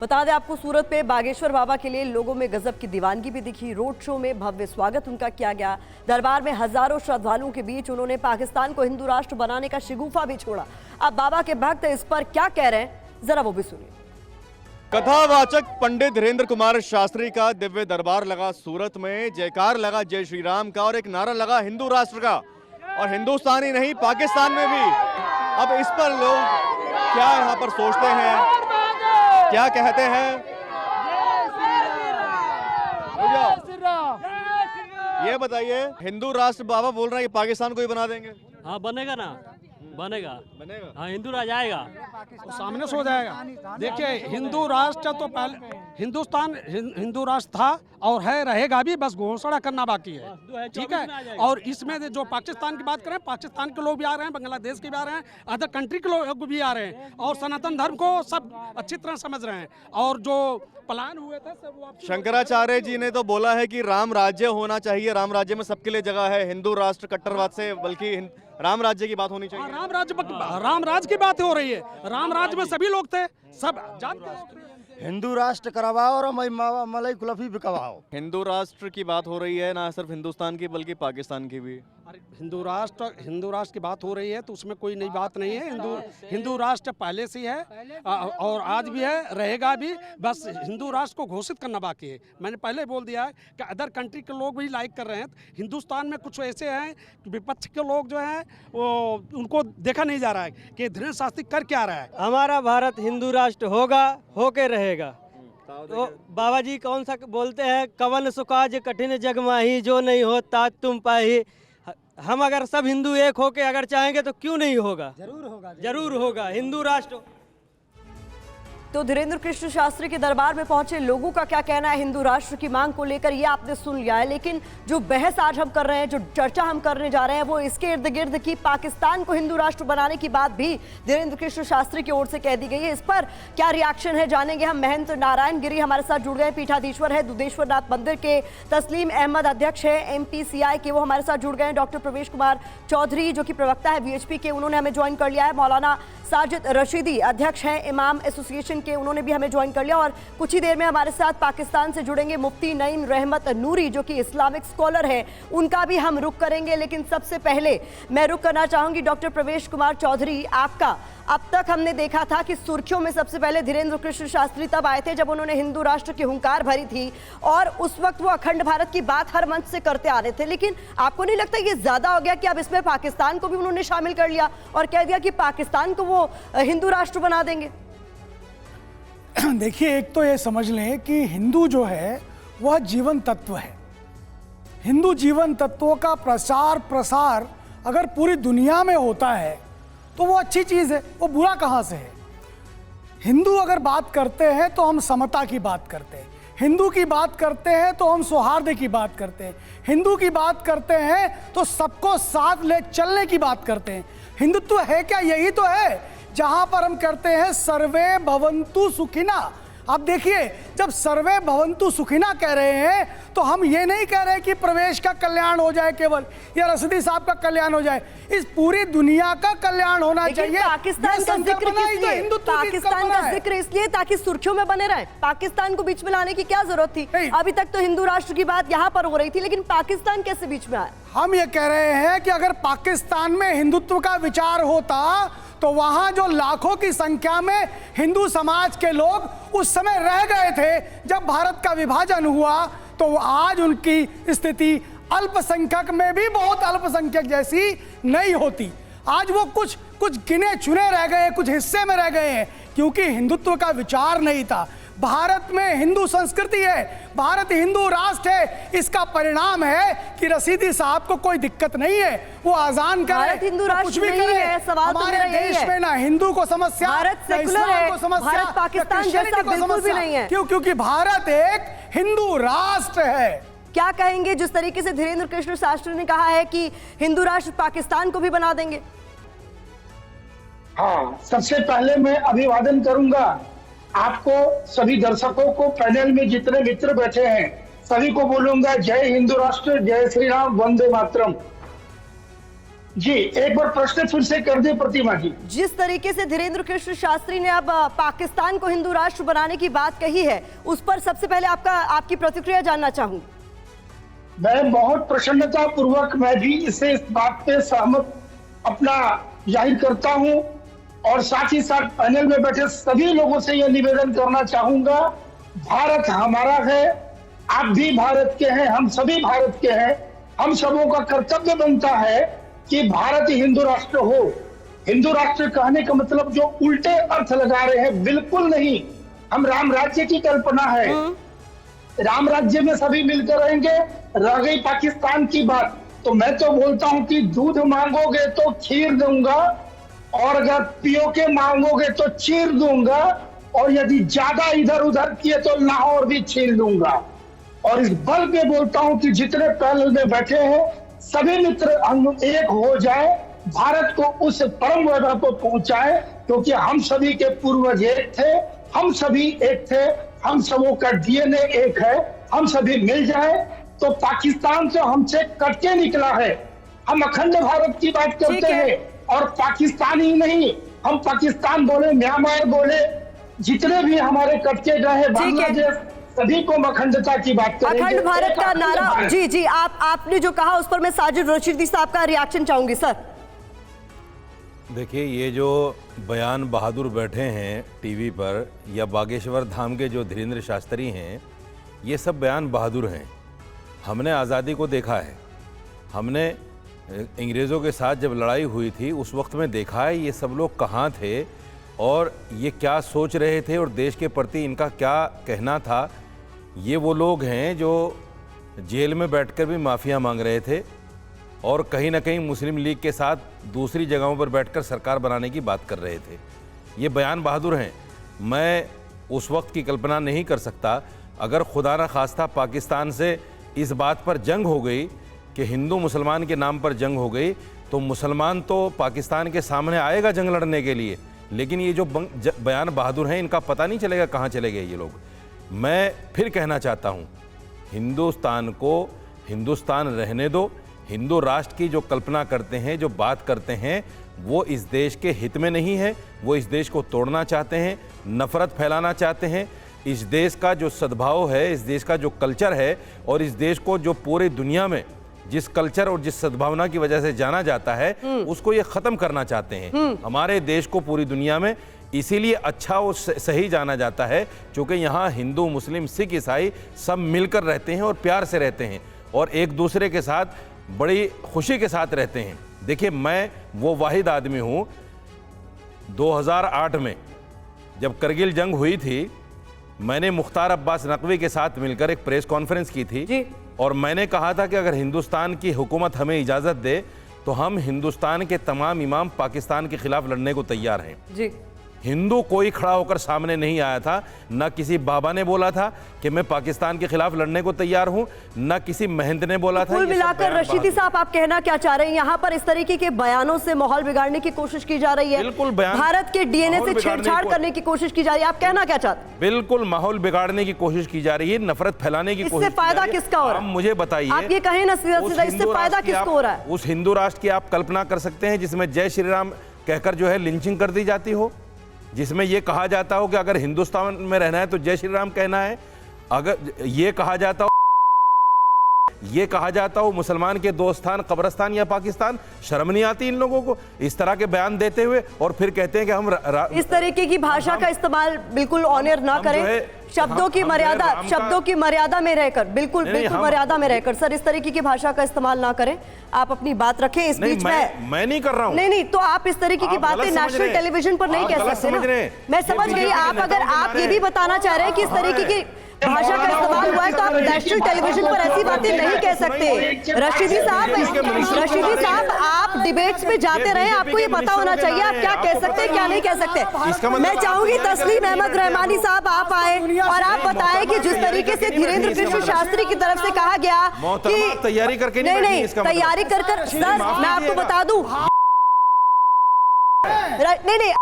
बता दें आपको, सूरत पे बागेश्वर बाबा के लिए लोगों में गजब की दीवानगी भी दिखी। रोड शो में भव्य स्वागत उनका किया गया। दरबार में हजारों श्रद्धालुओं के बीच उन्होंने पाकिस्तान को हिंदू राष्ट्र बनाने का शिगुफा भी छोड़ा। अब बाबा के भक्त इस पर क्या कह रहे हैं, जरा वो भी सुनिए। कथावाचक पंडित धीरेन्द्र कुमार शास्त्री का दिव्य दरबार लगा सूरत में। जयकार लगा जय श्री राम का और एक नारा लगा हिंदू राष्ट्र का, और हिंदुस्तान ही नहीं पाकिस्तान में भी। अब इस पर लोग क्या यहाँ पर सोचते हैं, क्या कहते हैं, ये बताइए। हिंदू राष्ट्र बाबा बोल रहे हैं कि पाकिस्तान को ही बना देंगे। हाँ बनेगा ना, बनेगा बनेगा। हाँ हिंदू राज आएगा तो सामने से हो जाएगा। देखिए हिंदू राष्ट्र तो पहले हिंदुस्तान हिंदू राष्ट्र था और है, रहेगा भी, बस घोषणा करना बाकी है, ठीक है। और इसमें जो पाकिस्तान की बात करें, पाकिस्तान के लोग भी आ रहे हैं, बांग्लादेश के भी आ रहे हैं, अदर कंट्री के लोग भी आ रहे हैं, और सनातन धर्म को सब अच्छी तरह समझ रहे हैं। और जो प्लान हुए थे सब शंकराचार्य जी ने तो बोला है कि राम राज्य होना चाहिए, राम राज्य में सबके लिए जगह है। हिंदू राष्ट्र कट्टरवाद से बल्कि राम राज्य की बात होनी चाहिए। राम राज्य की बात हो रही है। राम राज्य में सभी लोग थे, सब जात के लोग थे। हिंदू राष्ट्र करवाओ और मलाई कुल्फी भी करवाओ। हिंदू राष्ट्र की बात हो रही है, ना सिर्फ हिंदुस्तान की बल्कि पाकिस्तान की भी। अरे हिंदू राष्ट्र की बात हो रही है तो उसमें कोई नई बात नहीं है। हिंदू राष्ट्र पहले से ही है और आज भी है, रहेगा भी, बस हिंदू राष्ट्र को घोषित करना बाकी है। मैंने पहले बोल दिया है कि अदर कंट्री के लोग भी लाइक कर रहे हैं। हिंदुस्तान में कुछ ऐसे हैं कि विपक्ष के लोग जो हैं वो उनको देखा नहीं जा रहा है कि धीरेन्द्र शास्त्री कर क्या रहा है। हमारा भारत हिंदू राष्ट्र होगा, होके रहेगा। तो बाबा जी कौन सा बोलते हैं, कवन सुकाज कठिन जग माही, जो नहीं हो ताज तुम पाही। हम अगर सब हिंदू एक होके अगर चाहेंगे तो क्यों नहीं होगा, जरूर होगा हिंदू राष्ट्र। तो धीरेन्द्र कृष्ण शास्त्री के दरबार में पहुंचे लोगों का क्या कहना है हिंदू राष्ट्र की मांग को लेकर, ये आपने सुन लिया है। लेकिन जो बहस आज हम कर रहे हैं, जो चर्चा हम करने जा रहे हैं, वो इसके इर्द गिर्द की पाकिस्तान को हिंदू राष्ट्र बनाने की बात भी धीरेन्द्र कृष्ण शास्त्री की ओर से कह दी गई है। इस पर क्या रिएक्शन है जानेंगे हम। महंत नारायण गिरी हमारे साथ जुड़ गए, पीठाधीश्वर है दुधेश्वर नाथ मंदिर के। तस्लीम अहमद अध्यक्ष है MPCI के, वो हमारे साथ जुड़ गए। डॉक्टर प्रवेश कुमार चौधरी जो कि प्रवक्ता है VHP के, उन्होंने हमें ज्वाइन कर लिया है। मौलाना साजिद रशीदी अध्यक्ष हैं इमाम एसोसिएशन के, उन्होंने भी हमें ज्वाइन कर लिया। और कुछ ही देर में हमारे साथ पाकिस्तान से जुड़ेंगे मुफ्ती नईम रहमत नूरी जो कि इस्लामिक स्कॉलर है, उनका भी हम रुख करेंगे। लेकिन सबसे पहले मैं रुख करना चाहूंगी डॉक्टर प्रवेश कुमार चौधरी आपका। अब तक हमने देखा था कि सुर्खियों में सबसे पहले धीरेन्द्र कृष्ण शास्त्री तब आए थे जब उन्होंने हिंदू राष्ट्र की हुंकार भरी थी, और उस वक्त वो अखंड भारत की बात हर मंच से करते आ रहे थे। लेकिन आपको नहीं लगता ये ज्यादा हो गया कि अब इसमें पाकिस्तान को भी उन्होंने शामिल कर लिया और कह दिया कि पाकिस्तान को वो हिंदू राष्ट्र बना देंगे? देखिए, एक तो ये समझ लें कि हिंदू जो है वह जीवन तत्व है। हिंदू जीवन तत्वों का प्रसार अगर पूरी दुनिया में होता है तो वो अच्छी चीज़ है, वो बुरा कहाँ से है। हिंदू अगर बात करते हैं तो हम समता की बात करते हैं, हिंदू की बात करते हैं तो हम सौहार्द की बात करते हैं, हिंदू की बात करते हैं तो सबको साथ ले चलने की बात करते हैं। हिंदुत्व है क्या? यही तो है जहां पर हम करते हैं सर्वे भवन्तु सुखिना। अब देखिए, जब सर्वे भवन्तु सुखिना कह रहे हैं तो हम ये नहीं कह रहे कि प्रवेश का कल्याण हो जाए केवल, या रशीदी साहब का कल्याण हो जाए, इस पूरी दुनिया का कल्याण होना चाहिए। पाकिस्तान का जिक्र किसलिए? पाकिस्तान का जिक्र इसलिए ताकि सुर्खियों में बने रहे। पाकिस्तान को बीच में लाने की क्या जरूरत थी? अभी तक तो हिंदू राष्ट्र की बात यहाँ पर हो रही थी, लेकिन पाकिस्तान कैसे बीच में आया? हम ये कह रहे हैं कि अगर पाकिस्तान में हिंदुत्व का विचार होता तो वहां जो लाखों की संख्या में हिंदू समाज के लोग उस समय रह गए थे जब भारत का विभाजन हुआ, तो आज उनकी स्थिति अल्पसंख्यक में भी बहुत अल्पसंख्यक जैसी नहीं होती। आज वो कुछ गिने चुने रह गए, कुछ हिस्से में रह गए हैं, क्योंकि हिंदुत्व का विचार नहीं था। भारत में हिंदू संस्कृति है, भारत हिंदू राष्ट्र है। इसका परिणाम है कि रशीदी साहब को कोई दिक्कत नहीं है, वो अजान करे, हिंदू तो कुछ भी करे। हमारे देश में ना हिंदू को समस्या, भारत सेकुलर है, भारत पाकिस्तान जैसा बिल्कुल भी नहीं है। क्योंकि भारत एक हिंदू राष्ट्र है। क्या कहेंगे जिस तरीके से धीरेन्द्र कृष्ण शास्त्री ने कहा है कि हिंदू राष्ट्र पाकिस्तान को भी बना देंगे? हाँ, सबसे पहले मैं अभिवादन करूंगा आपको, सभी दर्शकों को, पैनल में जितने मित्र बैठे हैं सभी को बोलूंगा जय हिंदू राष्ट्र, जय श्री राम, वंदे मातरम। जी एक बार प्रश्न फिर से कर दे प्रतिमा जी। जिस तरीके से धीरेन्द्र कृष्ण शास्त्री ने अब पाकिस्तान को हिंदू राष्ट्र बनाने की बात कही है, उस पर सबसे पहले आपकी प्रतिक्रिया जानना चाहूंगी। मैं बहुत प्रसन्नता पूर्वक मैं भी इस बात पे सहमत अपना जाहिर करता हूं और साथ ही साथ पैनल में बैठे सभी लोगों से यह निवेदन करना चाहूंगा, भारत हमारा है, आप भी भारत के हैं, हम सभी भारत के हैं। हम सबों का कर्तव्य बनता है कि भारत हिंदू राष्ट्र हो। हिंदू राष्ट्र कहने का मतलब जो उल्टे अर्थ लगा रहे हैं, बिल्कुल नहीं। हम राम राज्य की कल्पना है, राम राज्य में सभी मिलकर रहेंगे। रह गई पाकिस्तान की बात, तो मैं तो बोलता हूं कि दूध मांगोगे तो खीर दूंगा, और अगर पियो के मांगोगे तो चीर दूंगा, और यदि ज्यादा इधर उधर किए तो लाहौर भी छीन दूंगा। और इस बल पे बोलता हूं कि जितने पैनल में बैठे हैं सभी मित्र एक हो जाए, भारत को उस परम वैभव को पहुंचाए, क्योंकि हम सभी के पूर्वज एक थे, हम सभी एक थे, हम सबों का डीएनए एक है। हम सभी मिल जाए तो पाकिस्तान से हमसे कटके निकला है। हम अखंड भारत की बात करते हैं, और पाकिस्तानी नहीं, हम पाकिस्तान बोले, म्यांमार बोले, जितने भी हमारे कटके गए हैं, बांग्लादेश, सभी को अखंडता की बात करेंगे। अखंड भारत का नारा, जी आपने जो कहा उस पर मैं साजिद रशीदी साहब का रिएक्शन चाहूंगी। सर देखिए, ये जो बयान बहादुर बैठे हैं टीवी पर, या बागेश्वर धाम के जो धीरेन्द्र शास्त्री हैं, ये सब बयान बहादुर हैं। हमने आज़ादी को देखा है, हमने अंग्रेज़ों के साथ जब लड़ाई हुई थी उस वक्त में देखा है ये सब लोग कहाँ थे और ये क्या सोच रहे थे और देश के प्रति इनका क्या कहना था। ये वो लोग हैं जो जेल में बैठकर भी माफ़िया मांग रहे थे और कहीं ना कहीं मुस्लिम लीग के साथ दूसरी जगहों पर बैठकर सरकार बनाने की बात कर रहे थे। ये बयान बहादुर हैं। मैं उस वक्त की कल्पना नहीं कर सकता अगर खुदा न खास्ता पाकिस्तान से इस बात पर जंग हो गई कि हिंदू मुसलमान के नाम पर जंग हो गई, तो मुसलमान तो पाकिस्तान के सामने आएगा जंग लड़ने के लिए, लेकिन ये जो बयान बहादुर हैं इनका पता नहीं चलेगा कहाँ चले गए ये लोग। मैं फिर कहना चाहता हूँ, हिंदुस्तान को हिंदुस्तान रहने दो। हिंदू राष्ट्र की जो कल्पना करते हैं, जो बात करते हैं, वो इस देश के हित में नहीं है। वो इस देश को तोड़ना चाहते हैं, नफरत फैलाना चाहते हैं। इस देश का जो सद्भाव है, इस देश का जो कल्चर है, और इस देश को जो पूरी दुनिया में जिस कल्चर और जिस सद्भावना की वजह से जाना जाता है, उसको ये ख़त्म करना चाहते हैं। हमारे देश को पूरी दुनिया में इसीलिए अच्छा और सही जाना जाता है क्योंकि यहाँ हिंदू, मुस्लिम, सिख, ईसाई सब मिलकर रहते हैं और प्यार से रहते हैं और एक दूसरे के साथ बड़ी खुशी के साथ रहते हैं। देखिए, मैं वो वाहिद आदमी हूँ, 2008 में जब करगिल जंग हुई थी, मैंने मुख्तार अब्बास नकवी के साथ मिलकर एक प्रेस कॉन्फ्रेंस की थी और मैंने कहा था कि अगर हिंदुस्तान की हुकूमत हमें इजाज़त दे तो हम हिंदुस्तान के तमाम इमाम पाकिस्तान के खिलाफ लड़ने को तैयार हैं। जी। हिंदू कोई खड़ा होकर सामने नहीं आया था, न किसी बाबा ने बोला था कि मैं पाकिस्तान के खिलाफ लड़ने को तैयार हूं, न किसी महंत ने बोला था। कुल मिलाकर रशीदी साहब, आप कहना क्या चाह रहे हैं? यहाँ पर इस तरीके के बयानों से माहौल बिगाड़ने की कोशिश की जा रही है, बिल्कुल भारत के डीएनए से छेड़छाड़ करने की कोशिश की जा रही है। आप कहना क्या चाहते हैं? बिल्कुल माहौल बिगाड़ने की कोशिश की जा रही है, नफरत फैलाने की कोशिश। इससे फायदा किसका हो रहा है? मुझे बताइए, आप ये कहें ना सीधा, इससे फायदा किसको हो रहा है? उस हिंदू राष्ट्र की आप कल्पना कर सकते हैं जिसमें जय श्री राम कहकर जो है लिंचिंग कर दी जाती हो, जिसमें यह कहा जाता हो कि अगर हिंदुस्तान में रहना है तो जय श्री राम कहना है, अगर ये कहा जाता हो मुसलमान के दो स्थान कब्रिस्तान या पाकिस्तान। शर्म नहीं आती इन लोगों को इस तरह के बयान देते हुए? और फिर कहते हैं कि हम इस तरीके की भाषा का इस्तेमाल बिल्कुल ऑनर ना करें, शब्दों की मर्यादा में रहकर, बिल्कुल मर्यादा में रहकर सर इस तरीके की भाषा का इस्तेमाल ना करें। आप अपनी बात रखें। इस बीच में मैं नहीं कर रहा हूं। नहीं, तो आप इस तरीके की बातें नेशनल टेलीविजन पर नहीं कह सकते ना। मैं समझ गई। आप ये भी बताना चाह रहे हैं कि इस तरीके की भाषा का इस्तेमाल हुआ है तो आप नेशनल टेलीविजन पर ऐसी बातें नहीं कह सकते। रशीदी साहब, आप डिबेट्स में जाते रहे, आपको ये पता होना चाहिए आप क्या कह सकते हैं, क्या नहीं कह सकते। मैं चाहूंगी तस्लीम अहमद रहमानी साहब आप आए और आप बताएं कि जिस तरीके से धीरेन्द्र कृष्ण शास्त्री की तरफ से कहा गया कि तैयारी करके नहीं तैयारी कर सर, मैं आपको बता दूं, नहीं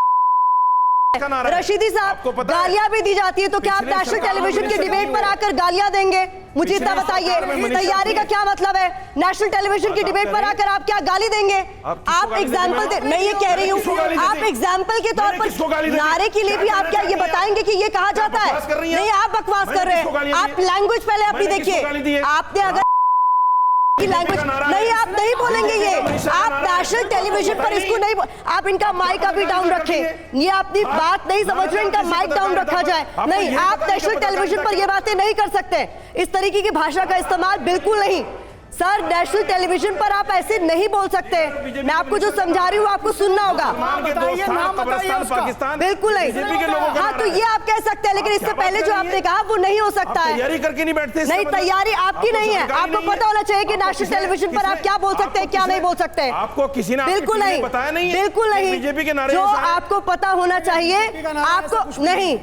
किसका नारा है? रशीदी आपको साहब, पता है? गालियां भी दी जाती है, तो क्या आप पिछले नेशनल सरकारों में टेलीविजन की मिनिस्टर डिबेट पर नहीं आकर गालियां देंगे? मुझे इतना पिछले बताइए, सरकार में मिनिस्टर तैयारी का नहीं। क्या मतलब है? नेशनल टेलीविजन की आप डिबेट पर करें। आकर आप क्या गाली देंगे? आप किसको आप गाली एग्जाम्पल देंगे? दे, मैं ये कह रही हूँ, किसको गाली आप देंगे? एग्जाम्पल के तौर मैंने किसको गाली पर दी? नारे के लिए भी क्या आप क्या ये कहना बताएंगे कि ये कहा जाता है? बकवास कर रही हैं? नहीं, आप बकवास मैंने कर रहे किसको हैं। गालियां आप दी? लैंग्वेज पहले अपनी मैंने किसको देखिए, गाली दी है? आपने अगर लैंग्वेज नहीं, आप नहीं बोलेंगे ये, आप नेशनल टेलीविजन पर इसको नहीं आप इनका माइक अभी डाउन रखें, ये अपनी बात नहीं समझ रहे, इनका माइक डाउन रखा जाए। नहीं, आप नेशनल टेलीविजन पर ये बातें नहीं कर सकते, इस तरीके की भाषा का इस्तेमाल बिल्कुल नहीं। सर, नेशनल टेलीविजन पर आप ऐसे नहीं बोल सकते। मैं आपको जो समझा रही हूँ आपको सुनना होगा। बिल्कुल नहीं। हाँ, तो ये आप कह सकते हैं, लेकिन इससे पहले जो आपने कहा वो नहीं हो सकता है। तैयारी करके नहीं बैठते? नहीं, तैयारी आपकी नहीं है। आपको पता होना चाहिए कि नेशनल टेलीविजन पर आप क्या बोल सकते हैं, क्या नहीं बोल सकते हैं। आपको किसी ने बिल्कुल नहीं, बताया नहीं? बिल्कुल नहीं। बीजेपी के नारे जो आपको पता होना चाहिए, आपको नहीं,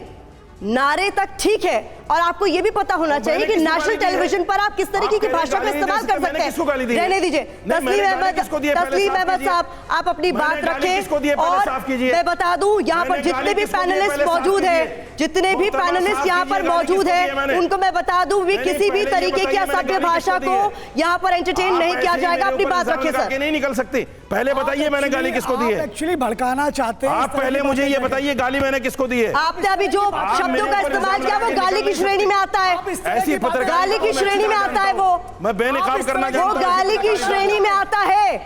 नारे तक ठीक है, और आपको यह भी पता होना चाहिए कि नेशनल टेलीविजन पर आप किस तरीके की भाषा का इस्तेमाल कर सकते हैं। रहने दीजिए। तस्लीम अहमद साहब, आप अपनी बात रखें, और मैं बता दूं, यहाँ पर जितने भी पैनलिस्ट मौजूद हैं, जितने भी पैनलिस्ट यहाँ पर मौजूद हैं, उनको मैं बता दूं भी किसी भी तरीके की असभ्य भाषा को यहाँ पर एंटरटेन नहीं किया जाएगा। अपनी बात रखिए सर। नहीं निकल सकते। पहले बताइए मैंने गाली किसको दी है? एक्चुअली भड़काना चाहते हैं। आप पहले मुझे ये बताइए गाली मैंने किसको दी है? आपने अभी जो शब्दों का इस्तेमाल किया वो गाली की श्रेणी में आता है। ऐसी पत्रकार गाली की श्रेणी में आता है वो। मैं बेनकाब करना वो चाहता हूं। गाली की श्रेणी में आता है।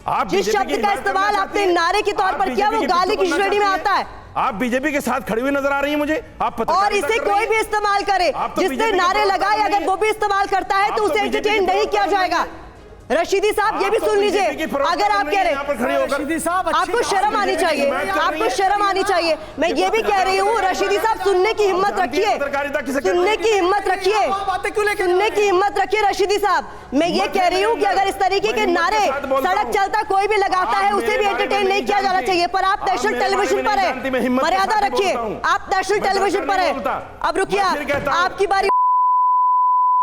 आप जिस बीजेपी शब्द की का बात इस्तेमाल करना आपने चाहती हैं? नारे के तौर आप पर किया वो बीजेपी की गाली की करना श्रेणी में चाहती आता है। आप बीजेपी के साथ खड़ी हुई नजर आ रही है मुझे। आप और इसे कोई भी इस्तेमाल करे, आप तो जिसने बीजेपी की नारे बात लगाए, कर रही अगर हैं। वो भी इस्तेमाल करता है आप तो तो उसे बीजेपी एंटरटेन की नहीं बात किया कर रही हैं। जाएगा। रशीदी साहब, ये भी सुन लीजिए, अगर आप कह रहे हैं, रशीदी साहब, आपको शर्म आनी चाहिए, आपको शर्म आनी चाहिए। मैं ये भी कह रही हूँ, रशीदी साहब, सुनने की हिम्मत रखिए, सुनने की हिम्मत रखिए, सुनने की हिम्मत रखिए रशीदी साहब। मैं ये कह रही हूँ कि अगर इस तरीके के नारे सड़क चलता कोई भी लगाता है, उसे भी एंटरटेन नहीं किया जाना चाहिए। पर आप नेशनल टेलीविजन पर है, मर्यादा रखिए, आप नेशनल टेलीविजन पर है। अब रुकिए, आपकी बारी।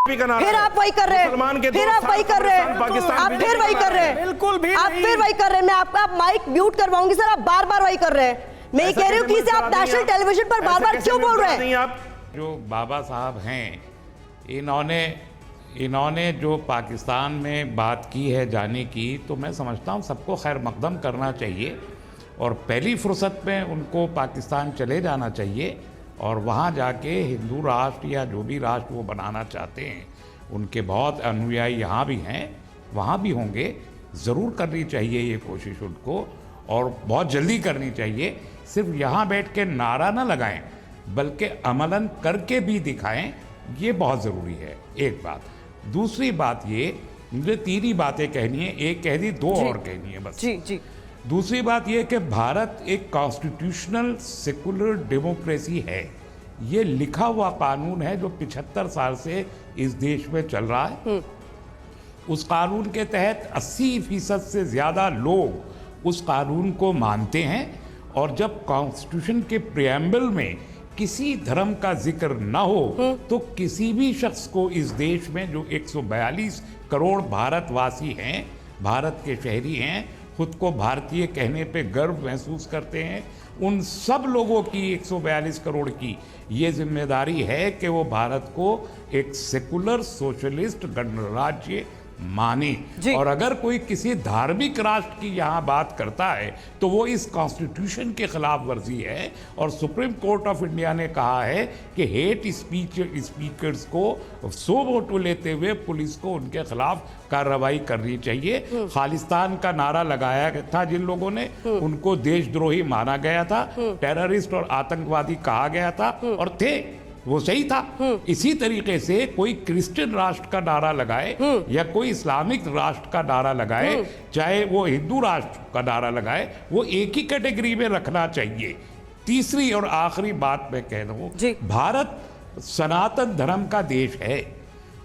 फिर आप वही कर रहे हैं, फिर आप वही कर रहे हैं, आप फिर वही कर रहे हैं, बिल्कुल भी आप फिर वही कर रहे हैं। मैं आपका माइक म्यूट करवाऊंगी सर, आप बार बार वही कर रहे हैं। मैं ये कह रही हूँ कि इसे आप नेशनल टेलीविजन पर बार बार क्यों बोल रहे हैं? जो बाबा साहब हैं, इन्होंने जो पाकिस्तान में बात की है जाने की, तो मैं समझता हूँ सबको खैर मकदम करना चाहिए, और पहली फुर्सत में उनको पाकिस्तान चले जाना चाहिए, और वहाँ जाके हिंदू राष्ट्र या जो भी राष्ट्र वो बनाना चाहते हैं, उनके बहुत अनुयायी यहाँ भी हैं, वहाँ भी होंगे, ज़रूर करनी चाहिए ये कोशिश उनको, और बहुत जल्दी करनी चाहिए। सिर्फ यहाँ बैठ के नारा ना लगाएं, बल्कि अमलन करके भी दिखाएं, ये बहुत ज़रूरी है। एक बात। दूसरी बात ये, मुझे तीन ही बातें कहनी है, एक कह दी, दो और कहनी है बस। जी जी। दूसरी बात यह कि भारत एक कॉन्स्टिट्यूशनल सेकुलर डेमोक्रेसी है। ये लिखा हुआ कानून है जो 75 साल से इस देश में चल रहा है। उस कानून के तहत 80% से ज़्यादा लोग उस कानून को मानते हैं, और जब कॉन्स्टिट्यूशन के प्रियम्बल में किसी धर्म का जिक्र ना हो तो किसी भी शख्स को इस देश में, जो 142 करोड़ भारतवासी हैं, भारत के शहरी हैं, खुद को भारतीय कहने पे गर्व महसूस करते हैं, उन सब लोगों की 142 करोड़ की ये जिम्मेदारी है कि वो भारत को एक सेकुलर सोशलिस्ट गणराज्य माने। और अगर कोई किसी धार्मिक राष्ट्र की यहाँ बात करता है तो वो इस कॉन्स्टिट्यूशन के खिलाफ वर्जी है, और सुप्रीम कोर्ट ऑफ इंडिया ने कहा है कि हेट स्पीकर्स को सो वोटो लेते हुए पुलिस को उनके खिलाफ कार्रवाई करनी चाहिए। खालिस्तान का नारा लगाया था जिन लोगों ने, उनको देशद्रोही माना गया था, टेररिस्ट और आतंकवादी कहा गया था, और थे, वो सही था। इसी तरीके से कोई क्रिश्चियन राष्ट्र का नारा लगाए या कोई इस्लामिक राष्ट्र का नारा लगाए, चाहे वो हिंदू राष्ट्र का नारा लगाए, वो एक ही कैटेगरी में रखना चाहिए। तीसरी और आखिरी बात मैं कह दूं, भारत सनातन धर्म का देश है,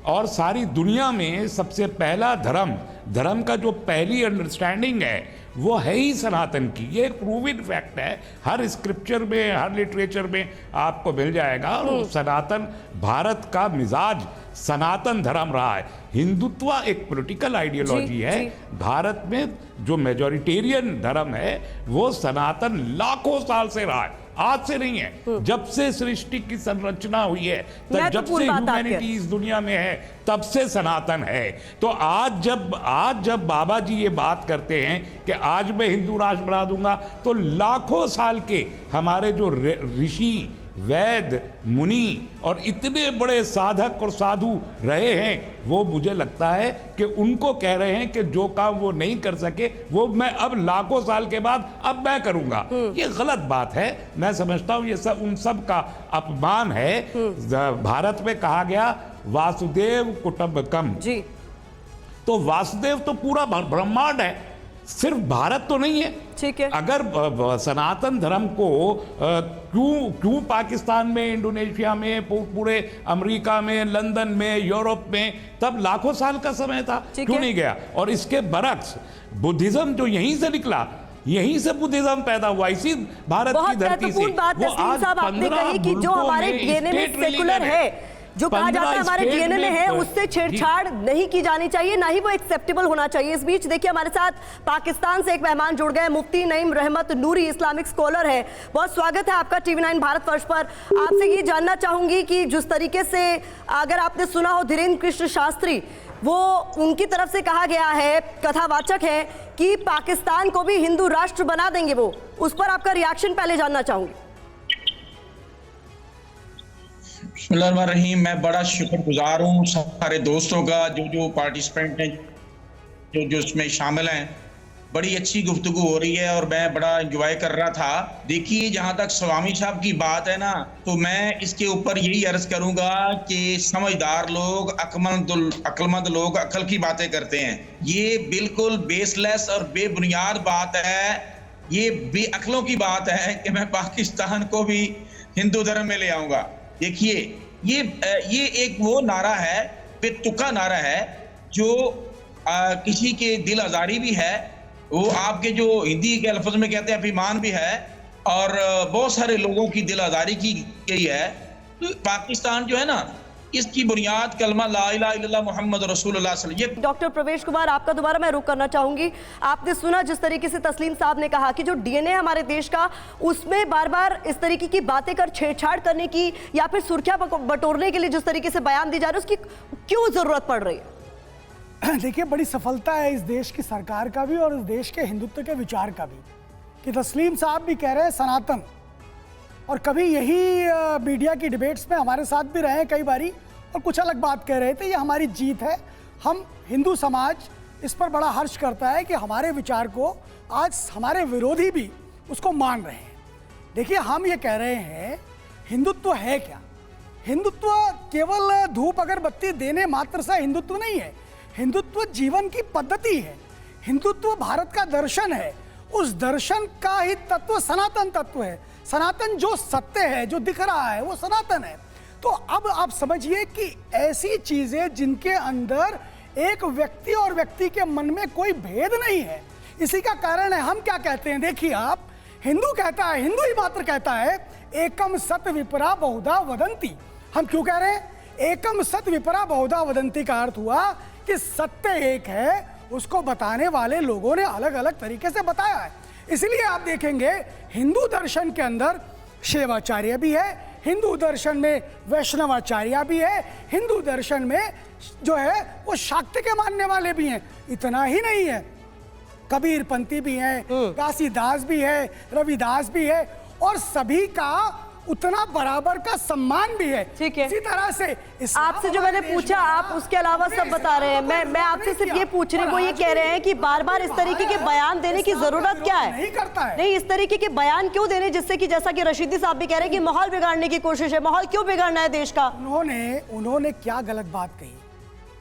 और सारी दुनिया में सबसे पहला धर्म का जो पहली अंडरस्टैंडिंग है वो है ही सनातन की। ये एक प्रूवन फैक्ट है, हर स्क्रिप्चर में, हर लिटरेचर में आपको मिल जाएगा। और सनातन, भारत का मिजाज सनातन धर्म रहा है। हिंदुत्व एक पॉलिटिकल आइडियोलॉजी है। भारत में जो मेजॉरिटेरियन धर्म है वो सनातन लाखों साल से रहा है, आज से नहीं है, जब से सृष्टि की संरचना हुई है, जब से महत्वपूर्ण बात आपकी। ह्यूमैनिटी इस दुनिया में है, तब से सनातन है। तो आज जब बाबा जी ये बात करते हैं कि आज मैं हिंदू राष्ट्र बना दूंगा, तो लाखों साल के हमारे जो ऋषि, वैद, मुनि और इतने बड़े साधक और साधु रहे हैं, वो मुझे लगता है कि उनको कह रहे हैं कि जो काम वो नहीं कर सके वो मैं अब लाखों साल के बाद अब मैं करूंगा। ये गलत बात है। मैं समझता हूं ये सब उन सब का अपमान है। भारत में कहा गया वासुदेव कुटुंबकम जी, तो वासुदेव तो पूरा ब्रह्मांड है, सिर्फ भारत तो नहीं है। ठीक है। अगर सनातन धर्म को क्यों पाकिस्तान में, इंडोनेशिया में, पूरे अमेरिका में, लंदन में, यूरोप में तब लाखों साल का समय था, क्यों नहीं गया? और इसके बरक्स बुद्धिज्म जो यहीं से निकला, यहीं से बुद्धिज्म पैदा हुआ, इसी भारत की धरती से। बात साहब आपने कही कि जो हमारे डीएनए में सेकुलर है, जो कहा जाता है हमारे डीएनए में है, उससे छेड़छाड़ नहीं की जानी चाहिए, ना ही वो एक्सेप्टेबल होना चाहिए। इस बीच देखिए हमारे साथ पाकिस्तान से एक मेहमान जुड़ गए, मुफ्ती नईम रहमत नूरी, इस्लामिक स्कॉलर है। बहुत स्वागत है आपका TV9 भारतवर्ष पर। आपसे ये जानना चाहूंगी कि जिस तरीके से, अगर आपने सुना हो, धीरेन्द्र कृष्ण शास्त्री, वो उनकी तरफ से कहा गया है, कथावाचक है, कि पाकिस्तान को भी हिंदू राष्ट्र बना देंगे वो, उस पर आपका रिएक्शन पहले जानना चाहूंगी। बिस्मिल्लाहिर्रहमानिर्रहीम। मैं बड़ा शुक्रगुजार हूँ सारे दोस्तों का, जो पार्टिसिपेंट हैं, जो इसमें शामिल हैं। बड़ी अच्छी गुफ्तगू हो रही है और मैं बड़ा एंजॉय कर रहा था। देखिए, जहाँ तक स्वामी साहब की बात है ना, तो मैं इसके ऊपर यही अर्ज करूंगा कि समझदार लोग, अक्लमंद लोग अक्ल की बातें करते हैं। ये बिल्कुल बेसलेस और बेबुनियाद बात है, ये बेअक्लों की बात है कि मैं पाकिस्तान को भी हिंदू धर्म में ले आऊंगा। देखिए, ये एक वो नारा है, बेतुका नारा है, जो किसी के दिल आजारी भी है, वो आपके जो हिंदी के अल्फज में कहते हैं अभिमान भी है, और बहुत सारे लोगों की दिल आजारी की गई है। तो पाकिस्तान जो है ना, इसकी बुनियाद कलमा ला इलाहा इल्लल्लाह मुहम्मद रसूलुल्लाह सल्लल्लाहु अलैहि वसल्लम। डॉक्टर प्रवेश कुमार, आपका दोबारा मैं रुक करना चाहूंगी। आपने सुना जिस तरीके से तस्लीम साहब ने कहा कि जो डीएनए हमारे देश का, उसमें बार बार इस तरीके की बातें कर छेड़छाड़ करने की या फिर सुर्खियां बटोरने के लिए जिस तरीके से बयान दिए जा रहे हैं, उसकी क्यों जरूरत पड़ रही है? देखिए, बड़ी सफलता है इस देश की सरकार का भी और इस देश के हिंदुत्व के विचार का भी, कि तस्लीम साहब भी कह रहे हैं सनातन, और कभी यही मीडिया की डिबेट्स में हमारे साथ भी रहे कई बारी और कुछ अलग बात कह रहे थे। ये हमारी जीत है। हम हिंदू समाज इस पर बड़ा हर्ष करता है कि हमारे विचार को आज हमारे विरोधी भी उसको मान रहे हैं। देखिए, हम ये कह रहे हैं, हिंदुत्व है क्या? हिंदुत्व केवल धूप अगरबत्ती देने मात्र से हिंदुत्व नहीं है। हिंदुत्व जीवन की पद्धति है। हिंदुत्व भारत का दर्शन है। उस दर्शन का ही तत्व सनातन तत्व है। सनातन जो सत्य है, जो दिख रहा है, वो सनातन है। तो अब आप समझिए कि ऐसी चीजें जिनके अंदर एक व्यक्ति और व्यक्ति के मन में कोई भेद नहीं है, इसी का कारण है हम क्या कहते हैं। देखिए, आप, हिंदू कहता है, हिंदू ही मात्र कहता है, एकम सत विपरा बहुधा वदंती। हम क्यों कह रहे हैं एकम सत विपरा बहुधा वदंती? का अर्थ हुआ कि सत्य एक है, उसको बताने वाले लोगों ने अलग अलग तरीके से बताया है। इसलिए आप देखेंगे हिंदू दर्शन के अंदर शैवाचार्य भी है, हिंदू दर्शन में वैष्णवाचार्य भी है, हिंदू दर्शन में जो है वो शाक्य के मानने वाले भी हैं। इतना ही नहीं है, कबीर पंथी भी हैं, काशीदास भी है, रविदास भी है, और सभी का उतना बराबर का सम्मान भी है। ठीक है। इसी तरह से आपसे जो मैंने पूछा, आप उसके अलावा सब बता रहे हैं। मैं आपसे सिर्फ ये पूछ रही हूँ, वो ये कह रहे हैं कि बार बार इस तरीके के बयान देने की जरूरत क्या है? नहीं करता है। नहीं, इस तरीके के बयान क्यों देने, जिससे कि जैसा कि रशीदी साहब भी कह रहे हैं कि माहौल बिगाड़ने की कोशिश है। माहौल क्यों बिगाड़ना है देश का? उन्होंने क्या गलत बात कही?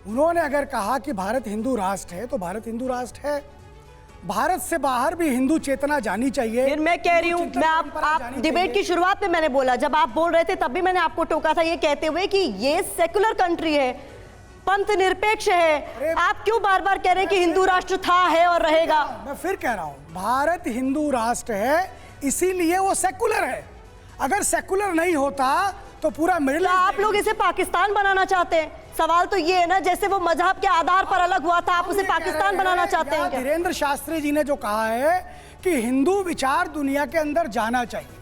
उन्होंने अगर कहा कि भारत हिंदू राष्ट्र है, तो भारत हिंदू राष्ट्र है। भारत से बाहर भी हिंदू चेतना जानी चाहिए। फिर मैं कह रही हूँ, मैं आप डिबेट की शुरुआत में मैंने बोला, जब आप बोल रहे थे तब भी मैंने आपको टोका था ये कहते हुए कि ये सेकुलर कंट्री है, पंथ निरपेक्ष है। आप क्यों बार बार कह रहे हैं कि हिंदू राष्ट्र था, है और रहेगा? मैं फिर कह रहा हूँ, भारत हिंदू राष्ट्र है, इसीलिए वो सेकुलर है। अगर सेकुलर नहीं होता तो पूरा मिडिल ईस्ट, आप लोग इसे पाकिस्तान बनाना चाहते हैं? सवाल तो ये है ना, जैसे वो मजहब के आधार पर अलग हुआ था, आप उसे पाकिस्तान बनाना चाहते हैं क्या? धीरेन्द्र शास्त्री जी ने जो कहा है कि हिंदू विचार दुनिया के अंदर जाना चाहिए,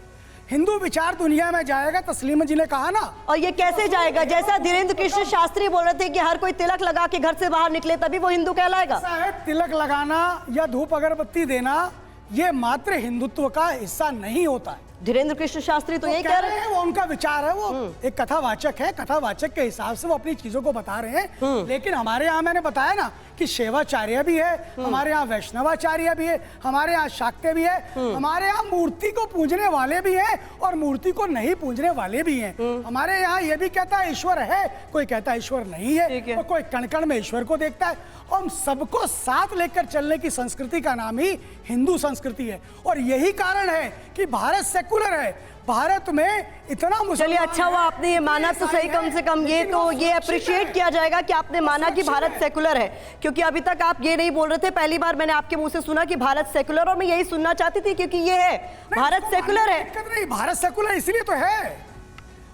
हिंदू विचार दुनिया में जाएगा, तस्लीमा जी ने कहा ना। और ये कैसे जाएगा? जैसा धीरेन्द्र कृष्ण शास्त्री बोल रहे थे कि हर कोई तिलक लगा के घर से बाहर निकले तभी वो हिंदू कहलाएगा। ऐसा है, तिलक लगाना या धूप अगरबत्ती देना ये मात्र हिंदुत्व का हिस्सा नहीं होता है। धीरेन्द्र कृष्ण शास्त्री तो यही कह रहे हैं। वो उनका विचार है, वो एक कथावाचक है, कथावाचक के हिसाब से वो अपनी चीजों को बता रहे हैं। लेकिन हमारे यहाँ मैंने बताया ना कि शैवाचार्य भी है, हमारे यहाँ वैष्णवाचार्य भी है, हमारे यहाँ शाक्य भी है, हमारे यहाँ मूर्ति को पूजने वाले भी हैं और मूर्ति को नहीं पूजने वाले भी हैं। हमारे यहाँ ये भी कहता है ईश्वर है, कोई कहता है ईश्वर नहीं है, और कोई कण कण में ईश्वर को देखता है। और हम सबको साथ लेकर चलने की संस्कृति का नाम ही हिंदू संस्कृति है। और यही कारण है कि भारत सेकुलर है। भारत में इतना चलिए, अच्छा हुआ आपने ये माना तो सही, कम से कम ये तो ये अप्रिशिएट किया जाएगा कि आपने माना कि भारत सेकुलर है, क्योंकि अभी तक आप ये नहीं बोल रहे थे। पहली बार मैंने आपके मुंह से सुना कि भारत सेकुलर, और मैं यही सुनना चाहती थी क्योंकि ये है भारत सेकुलर है। नहीं, भारत सेकुलर इसलिए तो है,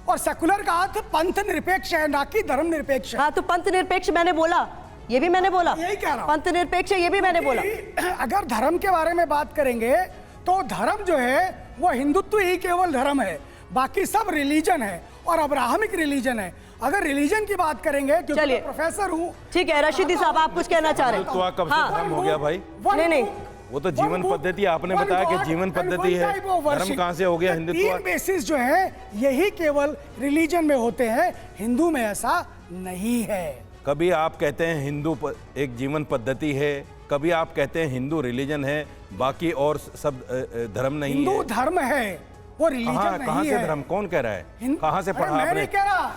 और सेकुलर का अर्थ पंथ निरपेक्ष है, ना कि धर्म निरपेक्ष। हाँ, तो पंथ निरपेक्ष मैंने बोला, ये भी मैंने बोला, यही कह रहा हूं। पंथ निरपेक्ष ये भी मैंने बोला। अगर धर्म के बारे में बात करेंगे तो धर्म जो है वो हिंदुत्व ही केवल धर्म है, बाकी सब रिलीजन है और अब्राहमिक रिलीजन है। अगर रिलीजन की बात करेंगे, क्योंकि मैं प्रोफेसर हूँ। ठीक है, रशीदी साहब आप कुछ कहना चाह रहे हैं? हिंदुत्व कब से धर्म हो गया भाई? नहीं, वो तो जीवन पद्धति, आपने बताया कि जीवन पद्धति है, धर्म कहाँ से हो गया हिंदुत्व? तीन बेसिस जो है यही केवल रिलीजन में होते हैं, हिंदू में ऐसा नहीं है। कभी आप कहते हैं हिंदू एक जीवन पद्धति है, कभी आप कहते हैं हिंदू रिलीजन है, बाकी और सब धर्म नहीं है। हिंदू धर्म है, वो रिलीजन नहीं है। कहाँ से धर्म? कौन कह रहा है? कहाँ से पढ़ा आपने?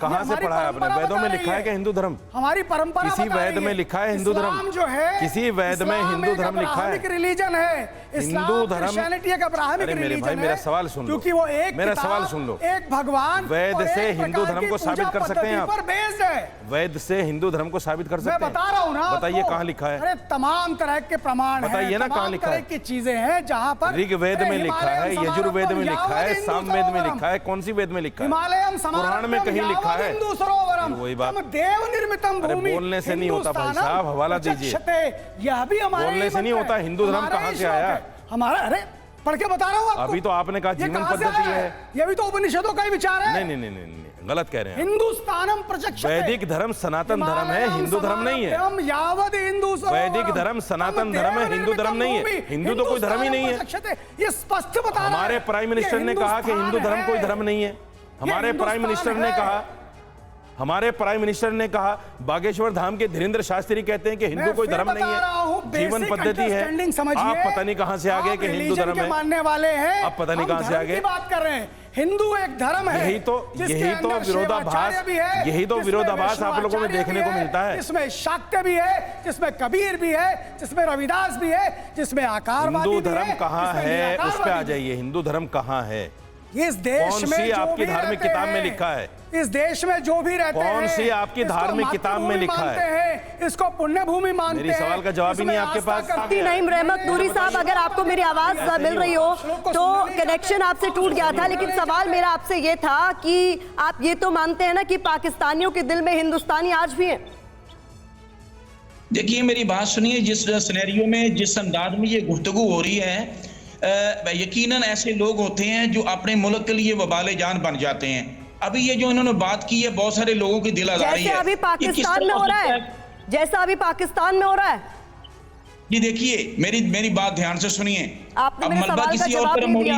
कहाँ से पढ़ा है आपने? वेदों में लिखा है कि हिंदू धर्म? हमारी परंपरा किसी वेद में लिखा है हिंदू धर्म? जो है किसी वेद में हिंदू धर्म लिखा है? रिलीजन है हिंदू धर्म। अरे मेरे भाई, मेरा सवाल सुन लो, क्योंकि वो एक मेरा सवाल सुन लो। एक भगवान वेद से हिंदू धर्म को साबित कर सकते हैं आप? वेद से हिंदू धर्म को साबित कर सकते हैं? मैं बता रहा हूँ ना, बताइए कहाँ लिखा है? अरे तमाम तरह के प्रमाण हैं, बताइए ना कहाँ लिखा है? की चीजें हैं जहाँ पर ऋग्वेद में लिखा है, यजुर्वेद में लिखा है, सामवेद में लिखा है, कौन सी वेद में लिखा है? पुराण में कहीं लिखा है? वही बात, देव निर्मितम अरे बोलने से नहीं होता भाई साहब, हवाला दीजिए। यह भी हमारे बोलने से नहीं होता। हिंदू धर्म कहाँ से आया? हमारा, अरे पढ़ के बता रहा हूँ आपको। अभी तो आपने कहा जीवन पद्धति है, ये भी तो उपनिषदों का ही विचार है। नहीं नहीं नहीं, गलत कह रहे हैं। हिंदुस्तानम प्रचक्षते। वैदिक धर्म सनातन धर्म है, हिंदू धर्म नहीं है। वैदिक धर्म सनातन धर्म है, हिंदू धर्म नहीं है। हिंदू तो कोई धर्म ही नहीं है। ये स्पष्ट बता। हमारे प्राइम मिनिस्टर ने कहा कि हिंदू धर्म कोई धर्म नहीं है। हमारे प्राइम मिनिस्टर ने कहा, बागेश्वर धाम के धीरेन्द्र शास्त्री कहते हैं कि हिंदू कोई धर्म नहीं है, जीवन पद्धति है। आप पता नहीं कहां से आ गए कि हिंदू धर्म है, मानने वाले हैं। आप पता नहीं कहां से आ गए। बात कर रहे हैं, हिंदू एक धर्म है। यही तो विरोधाभास आप लोगों में देखने को मिलता है। जिसमें शाक्य भी है, जिसमें कबीर भी है, जिसमें रविदास भी है, जिसमें आकारवादी भी है। हिंदू धर्म कहाँ है, उस पे आ जाइए। हिंदू धर्म कहाँ है? इस देश में कौन सी आपकी धार्मिक किताब में लिखा है? इस देश में जो भी रहते हैं, कौन सी आपकी धार्मिक किताब में लिखा है? इसको पुण्य भूमि मानते हैं। मेरी सवाल का जवाब ही नहीं आपके पास। नईम रहमत नूरी साहब, अगर आपको मेरी आवाज मिल रही हो तो कनेक्शन आपसे टूट गया था, लेकिन सवाल मेरा आपसे ये था कि आप ये तो मानते हैं ना कि पाकिस्तानियों के दिल में हिंदुस्तानी आज भी है? देखिए मेरी बात सुनिए, जिस सिनेरियो में, जिस अंदाज में ये गुफ्तगू हो रही है, यकीनन ऐसे लोग होते हैं जो अपने मुल्क के लिए वबाले जान बन जाते हैं। अभी ये जो इन्होंने बात की है, बहुत सारे लोगों की दिल आजारी है। जैसे अभी पाकिस्तान में हो रहा है, जैसा अभी पाकिस्तान में हो रहा है। जी देखिए, मेरी बात ध्यान से सुनिए। आपने मेरे सवाल का जवाब नहीं दिया।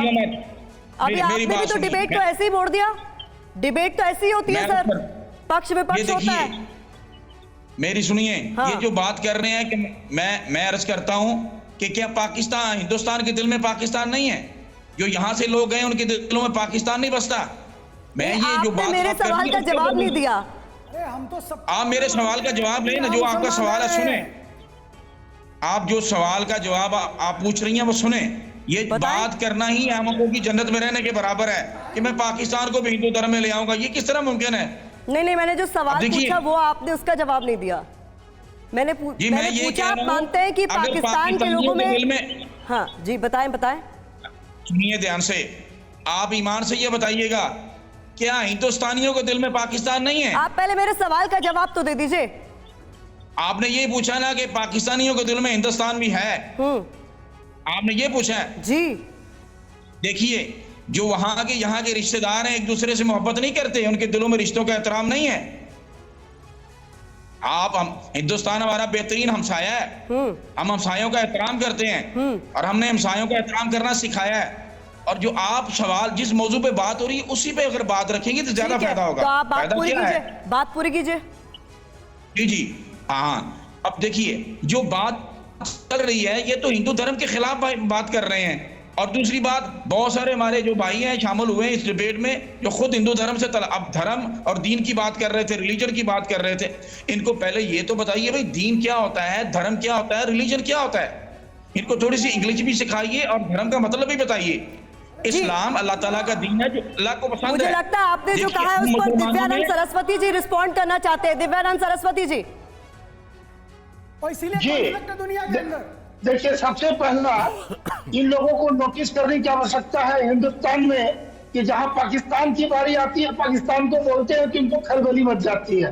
अभी आपने भी तो डिबेट तो ऐसे ही मोड़ दिया। डिबेट तो ऐसी ही होती है सर, पक्ष विपक्ष होता है। मेरी सुनिए, ये जो बात कर रहे हैं कि मैं अर्ज करता हूं कि क्या पाकिस्तान, हिंदुस्तान के दिल में पाकिस्तान नहीं है? जो यहाँ से लोग गए उनके दिलों में पाकिस्तान नहीं बसता? मैं ये जो बात, मेरे सवाल का जवाब नहीं दिया। हम तो सब, आप मेरे सवाल का जवाब लें ना, जो आपका सवाल है सुने। आप जो सवाल का जवाब आप पूछ रही हैं वो सुने। ये बात करना ही हमको की जन्नत में रहने के बराबर है कि मैं पाकिस्तान को भी हिंदू धर्म में ले आऊंगा। ये किस तरह मुमकिन है? नहीं, मैंने जो सवाल पूछा वो आपने उसका जवाब नहीं दिया। मैंने पूछा, आप मानते हैं कि पाकिस्तान के लोगों में। हाँ जी, बताएं। सुनिए ध्यान से, आप ईमान से ये बताइएगा, क्या हिंदुस्तानियों के दिल में पाकिस्तान नहीं है? आप पहले मेरे सवाल का जवाब तो दे दीजिए। आपने ये पूछा ना कि पाकिस्तानियों के दिल में हिंदुस्तान भी है, आपने ये पूछा है जी। देखिए, जो वहां के यहाँ के रिश्तेदार हैं एक दूसरे से मोहब्बत नहीं करते, उनके दिलों में रिश्तों का एहतराम नहीं है। हम हिंदुस्तान हमारा बेहतरीन हमसाया है, हम हमसायों का एहतराम करते हैं और हमने हमसायों का एहतराम करना सिखाया है। और जो आप सवाल जिस मौजू पे बात हो रही है उसी पे अगर बात रखेंगे तो ज्यादा फायदा होगा। तो आप बात फायदा पूरी क्या है? कीजिए, बात पूरी कीजिए। जी हाँ, अब देखिए जो बात चल रही है ये तो हिंदू धर्म के खिलाफ बात कर रहे हैं। और दूसरी बात, बहुत सारे हमारे जो भाई हैं शामिल हुए हैं इस डिबेट में जो खुद हिंदू धर्म से अब धर्म और दीन की बात कर रहे थे, रिलीजन की बात कर रहे थे। इनको पहले ये तो बताइए भाई दीन क्या होता है, धर्म क्या होता है, रिलीजन क्या होता है। इनको थोड़ी सी इंग्लिश भी सिखाइए और धर्म का मतलब भी बताइए। इस्लाम अल्लाह ताला का दीन है जो अल्लाह को पसंद है। मुझे लगता है आपने जो कहा है उस पर दिव्यानंद सरस्वती जी रिस्पॉन्ड करना चाहते हैं। दिव्यानंद सरस्वती जी। और इसीलिए जी। कॉन्फ्लिक्ट है दुनिया के अंदर। देखिए, सबसे पहला इन लोगों को नोटिस करने की आवश्यकता है हिंदुस्तान में कि जहां पाकिस्तान की बारी आती है पाकिस्तान को बोलते हैं कि उनको खलबली मच जाती है।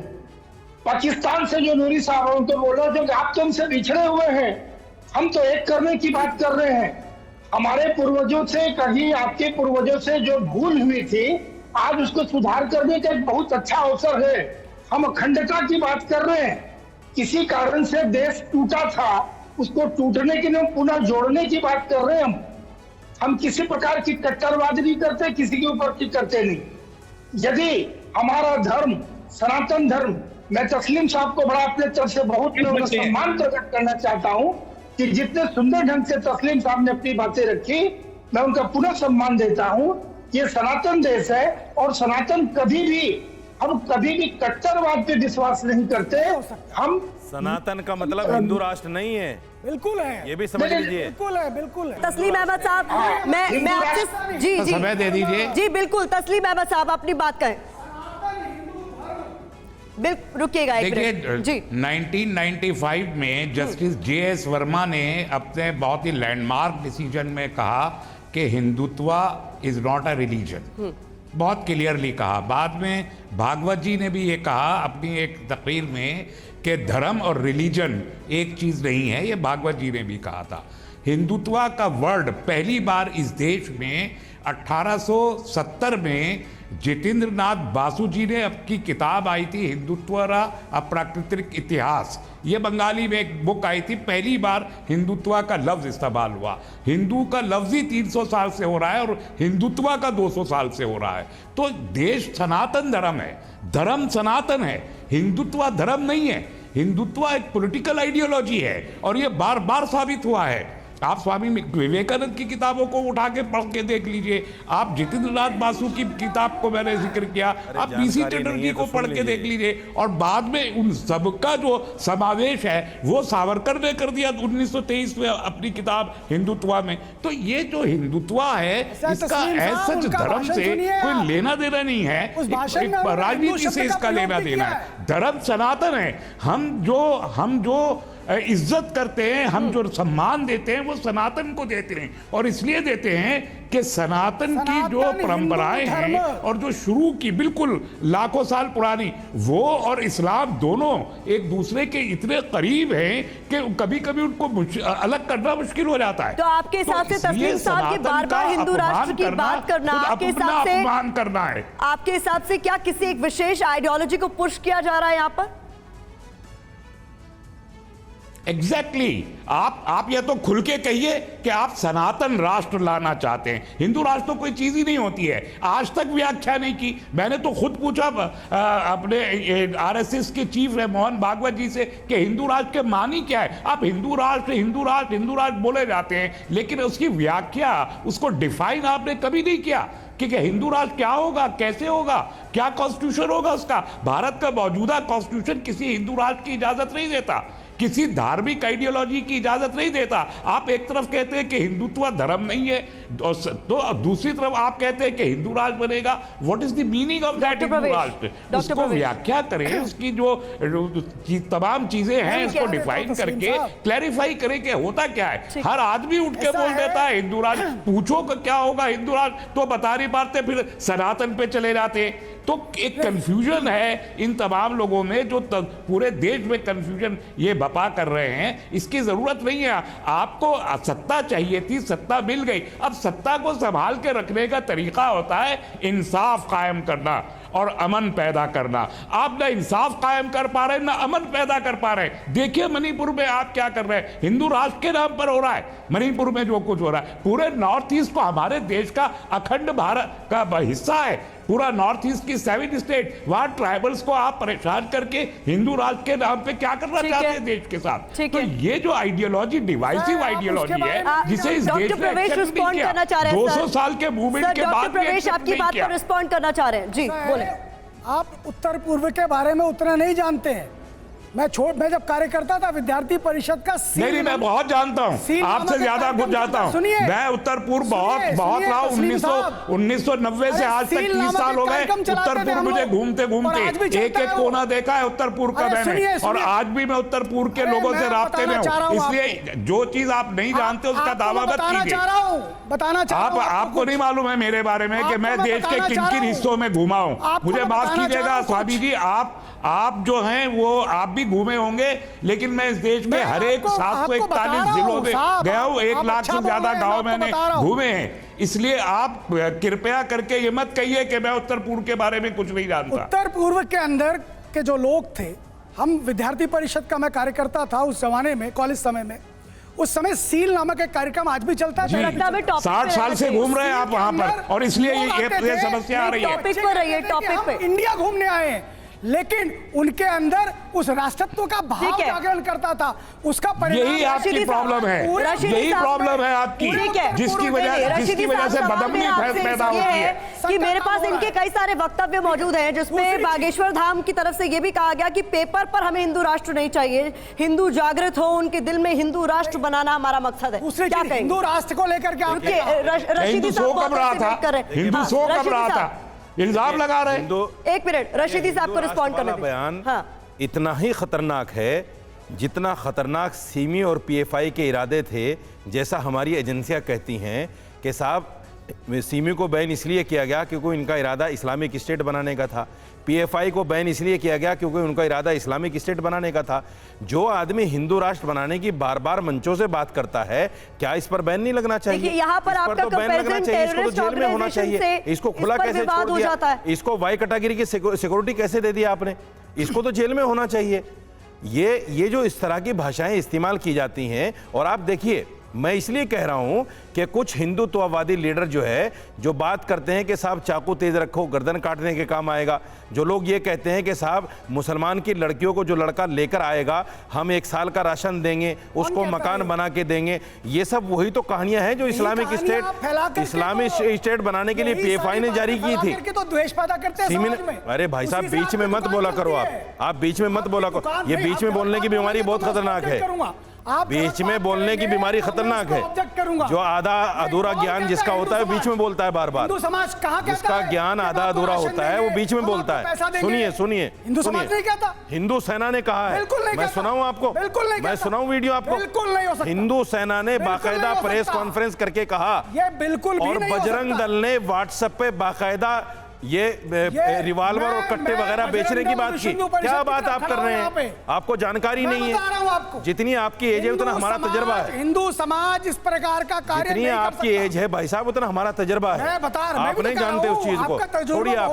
पाकिस्तान से जो नूरी साहब हैं उनको बोला जो कि आप तुमसे बिछड़े हुए हैं, हम तो एक करने की बात कर रहे हैं। हमारे पूर्वजों से कहीं आपके पूर्वजों से जो भूल हुई थी आज उसको सुधार करने का एक बहुत अच्छा अवसर है। हम अखंडता की बात कर रहे हैं। किसी कारण से देश टूटा था, उसको टूटने के लिए पुनः जोड़ने की बात कर रहे हैं। हम किसी प्रकार की कट्टरबाजी नहीं करते, किसी के ऊपर की करते नहीं। यदि हमारा धर्म सनातन धर्म, मैं तस्लीम साहब को बड़ा अपने तरफ से बहुत सम्मान प्रकट करना चाहता हूं कि जितने सुंदर ढंग से तस्लीम साहब ने अपनी बातें रखी, मैं उनका पुनः सम्मान देता हूं। ये सनातन देश है और सनातन हम कभी भी कट्टरवाद पे विश्वास नहीं करते। हम सनातन का मतलब हिंदू राष्ट्र नहीं है। बिल्कुल है, ये भी समझ लीजिए। बिल्कुल है, बिल्कुल है। तस्लीम अहमद साहब, मैं आपसे जी समय दे दीजिए। जी बिल्कुल, तस्लीम अहमद साहब अपनी बात कहें। बिल्कुल रुकिएगा एक मिनट जी। 1995 में जस्टिस JS वर्मा ने अपने बहुत ही लैंडमार्क डिसीजन में कहा कि Hindutva is not a religion, बहुत क्लियरली कहा। बाद में भागवत जी ने भी ये कहा अपनी एक तकरीर में कि धर्म और रिलीजन एक चीज नहीं है, ये भागवत जी ने भी कहा था। हिंदुत्व का वर्ड पहली बार इस देश में 1870 में जितेंद्र नाथ बासु जी ने अपनी किताब आई थी हिंदुत्व का अप्राकृतिक इतिहास, ये बंगाली में एक बुक आई थी, पहली बार हिंदुत्व का लफ्ज इस्तेमाल हुआ। हिंदू का लफ्ज ही 300 साल से हो रहा है और हिंदुत्व का 200 साल से हो रहा है। तो देश सनातन धर्म है, धर्म सनातन है, हिंदुत्व धर्म नहीं है। हिंदुत्व एक पॉलिटिकल आइडियोलॉजी है और ये बार बार साबित हुआ है। आप स्वामी विवेकानंद की किताबों को उठा के पढ़ के देख लीजिए, आप जितेंद्र नाथ बासु की किताब को मैंने जिक्र किया, आप BC चटर्जी को पढ़ के देख लीजिए। और बाद में उन सबका जो समावेश है वो सावरकर ने कर दिया 1923 में अपनी किताब हिंदुत्व में। तो ये जो हिंदुत्व है इसका एज सच धर्म से कोई लेना देना नहीं है, राजनीति से इसका लेना देना है। धर्म सनातन है। हम जो इज्जत करते हैं, हम जो सम्मान देते हैं वो सनातन को देते हैं और इसलिए देते हैं कि सनातन की जो परंपराएं हैं और जो शुरू की बिल्कुल लाखों साल पुरानी, वो और इस्लाम दोनों एक दूसरे के इतने करीब हैं कि कभी कभी उनको अलग करना मुश्किल हो जाता है। तो आपके हिसाब से तस्लीम साहब की बार-बार हिंदू राष्ट्र की बात करना आपके हिसाब से अपमान करना है। आपके हिसाब से क्या किसी एक विशेष आइडियोलॉजी को पुश किया जा रहा है यहाँ पर? एग्जैक्टली आप ये तो खुल के कहिए कि आप सनातन राष्ट्र लाना चाहते हैं। हिंदू राष्ट्र तो कोई चीज ही नहीं होती है, आज तक व्याख्या नहीं की। मैंने तो खुद पूछा अपने RSS के चीफ है मोहन भागवत जी से कि हिंदू राष्ट्र के मानी क्या है। आप हिंदू राष्ट्र बोले जाते हैं, लेकिन उसकी व्याख्या, उसको डिफाइन आपने कभी नहीं किया कि हिंदू राष्ट्र क्या होगा, कैसे होगा, क्या कॉन्स्टिट्यूशन होगा उसका। भारत का मौजूदा कॉन्स्टिट्यूशन किसी हिंदू राष्ट्र की इजाजत नहीं देता, किसी धार्मिक आइडियोलॉजी की इजाजत नहीं देता। आप एक तरफ कहते हैं कि हिंदुत्व धर्म नहीं है, तो दूसरी तरफ आप कहते हैं कि हिंदू राष्ट्र बनेगा। What is the meaning of that Hindu राष्ट्र? उसको व्याख्या करें, उसकी जो तमाम चीजें हैं इसको डिफाइन करके क्लैरिफाई करें कि होता क्या है। हर आदमी उठ के बोल देता है हिंदू राष्ट्र, पूछो कि क्या होगा हिंदू राष्ट्र, तो बता नहीं पाते, फिर सनातन पे चले जाते हैं। तो एक कंफ्यूजन है इन तमाम लोगों में, जो पूरे देश में कंफ्यूजन ये बर्पा कर रहे हैं, इसकी जरूरत नहीं है। आपको सत्ता चाहिए थी, सत्ता मिल गई। अब सत्ता को संभाल के रखने का तरीका होता है इंसाफ कायम करना और अमन पैदा करना। आप ना इंसाफ कायम कर पा रहे हैं, ना अमन पैदा कर पा रहे हैं। देखिए मणिपुर में आप क्या कर रहे हैं, हिंदू राष्ट्र के नाम पर हो रहा है मणिपुर में जो कुछ हो रहा है। पूरे नॉर्थ ईस्ट को, हमारे देश का अखंड भारत का हिस्सा है, पूरा नॉर्थ ईस्ट की 7 स्टेट, वहां ट्राइबल्स को आप परेशान करके हिंदू राष्ट्र के नाम पे क्या करना चाहते हैं देश के साथ। तो ये जो आइडियोलॉजी, डिवाइसिव आइडियोलॉजी है, जिसे इस देश में एक्सेप्ट नहीं किया, 200 साल के मूवमेंट के बाद भी एक्सेप्ट नहीं किया। रिस्पॉन्ड करना चाह रहे हैं जी, बोले। आप उत्तर पूर्व के बारे में उतना नहीं जानते हैं। मैं जब कार्यकर्ता था विद्यार्थी परिषद का नहीं, मैं बहुत जानता हूँ, आपसे ज्यादा कुछ जानता हूँ। मैं उत्तर पूर्व बहुत रहा। 1990 से आज तक 30 साल हो गए उत्तर पूर्व मुझे घूमते घूमते एक कोना देखा है उत्तर पूर्व का मैंने, और आज भी मैं उत्तर पूर्व के लोगों से राब्ते में हूँ। इसलिए जो चीज आप नहीं जानते उसका दावा मत कीजिए। आपको नहीं मालूम है मेरे बारे में कि मैं देश के किन किन हिस्सों में घूमा हूँ। मुझे माफ कीजिएगा स्वामी जी, आप जो हैं वो आप भी घूमे होंगे, लेकिन मैं इस देश में हर एक 741 जिलों में गया हूँ। 1 लाख से ज्यादा गांव मैंने घूमे हैं। इसलिए आप कृपया करके ये मत कहिए कि मैं उत्तर पूर्व के बारे में कुछ नहीं जानता। उत्तर पूर्व के अंदर के जो लोग थे, हम विद्यार्थी परिषद का मैं कार्यकर्ता था उस जमाने में, कॉलेज समय में। उस समय सील नामक एक कार्यक्रम आज भी चलता है। 60 साल से घूम रहे हैं आप वहां पर, और इसलिए ये समस्या आ रही है। टॉपिक पे इंडिया घूमने आए हैं, लेकिन उनके अंदर उस राष्ट्रत्व का भाव जागरण करता था। उसका परिणाम यही आपकी प्रॉब्लम है, यही प्रॉब्लम है आपकी, जिसकी वजह से बदअमनी पैदा होती है। कि मेरे पास इनके कई सारे वक्तव्य मौजूद हैं, जिसमें बागेश्वर धाम की तरफ से ये भी कहा गया कि पेपर पर हमें हिंदू राष्ट्र नहीं चाहिए, हिंदू जागृत हो, उनके दिल में हिंदू राष्ट्र बनाना हमारा मकसद है। क्या कहेंगे हिंदू राष्ट्र को लेकर के? हिंदू सो कब रहा था, हिंदू सो कब रहा था, इल्जाम लगा रहे हैं। एक मिनट, रशीदी साहब को रिस्पॉन्ड करने दें। बयान इतना ही खतरनाक है जितना खतरनाक सीमी और पीएफआई के इरादे थे। जैसा हमारी एजेंसियां कहती हैं कि साहब सीमी को बैन इसलिए किया गया क्योंकि इनका इरादा इस्लामिक स्टेट बनाने का था, पीएफआई को बैन इसलिए किया गया क्योंकि उनका इरादा इस्लामिक स्टेट बनाने का था। जो आदमी हिंदू राष्ट्र बनाने की बार बार मंचों से बात करता है, क्या इस पर बैन नहीं लगना चाहिए? यहाँ पर आपका तो बैन लगना चाहिए, इसको तो जेल में होना चाहिए। इसको खुला कैसे छोड़ दिया? इसको वाई कैटेगरी की सिक्योरिटी कैसे दे दिया आपने? इसको तो जेल में होना चाहिए। ये जो इस तरह की भाषाएं इस्तेमाल की जाती हैं, और आप देखिए, मैं इसलिए कह रहा हूं कि कुछ हिंदुत्ववादी लीडर जो है, जो बात करते हैं कि साहब चाकू तेज रखो, गर्दन काटने के काम आएगा। जो लोग ये कहते हैं कि साहब मुसलमान की लड़कियों को जो लड़का लेकर आएगा हम 1 साल का राशन देंगे, उसको मकान बना के देंगे। ये सब वही तो कहानियां हैं जो इस्लामिक स्टेट बनाने के लिए पीएफआई ने जारी की थी। अरे भाई साहब, बीच में मत बोला करो, आप बीच में मत बोला करो। ये बीच में बोलने की बीमारी बहुत खतरनाक है। बीच में बोलने की बीमारी खतरनाक है। जो आधा अधूरा ज्ञान जिसका होता है बीच में बोलता है बार बार। जिसका ज्ञान आधा अधूरा होता है वो बीच में बोलता है। सुनिए, हिंदू सेना ने कहा है, मैं सुनाऊं आपको, मैं सुनाऊं वीडियो आपको। हिंदू सेना ने बाकायदा प्रेस कॉन्फ्रेंस करके कहा, और बजरंग दल ने व्हाट्सएप पे बाकायदा ये रिवाल्वर और कट्टे वगैरह बेचने की बात की। क्या बात आप कर रहे हैं? आपको जानकारी नहीं है। जितनी आपकी एज है उतना हमारा तजर्बा है। हिंदू समाज इस प्रकार का कार्य जितनी आपकी एज है भाई साहब उतना हमारा तजर्बा है। आप नहीं जानते उस चीज को। थोड़ी आप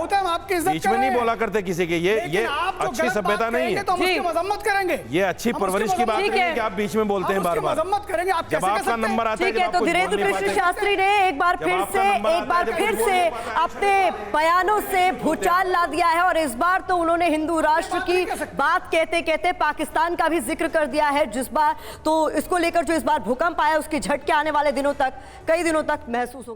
बीच में नहीं बोला करते किसी के। ये अच्छी सभ्यता नहीं है। ये अच्छी परवरिश की बात नहीं है कि आप बीच में बोलते हैं बार बार। जब आपका नंबर आता है, तो धीरेन्द्र कृष्ण शास्त्री ने एक बार फिर से अपने बयानों से भूचाल ला दिया है, और इस बार तो उन्होंने हिंदू राष्ट्र की बात कहते कहते पाकिस्तान का भी जिक्र कर दिया है। जिस बार तो इसको लेकर जो इस बार भूकंप आया उसके झटके आने वाले दिनों तक, कई दिनों तक महसूस होंगे।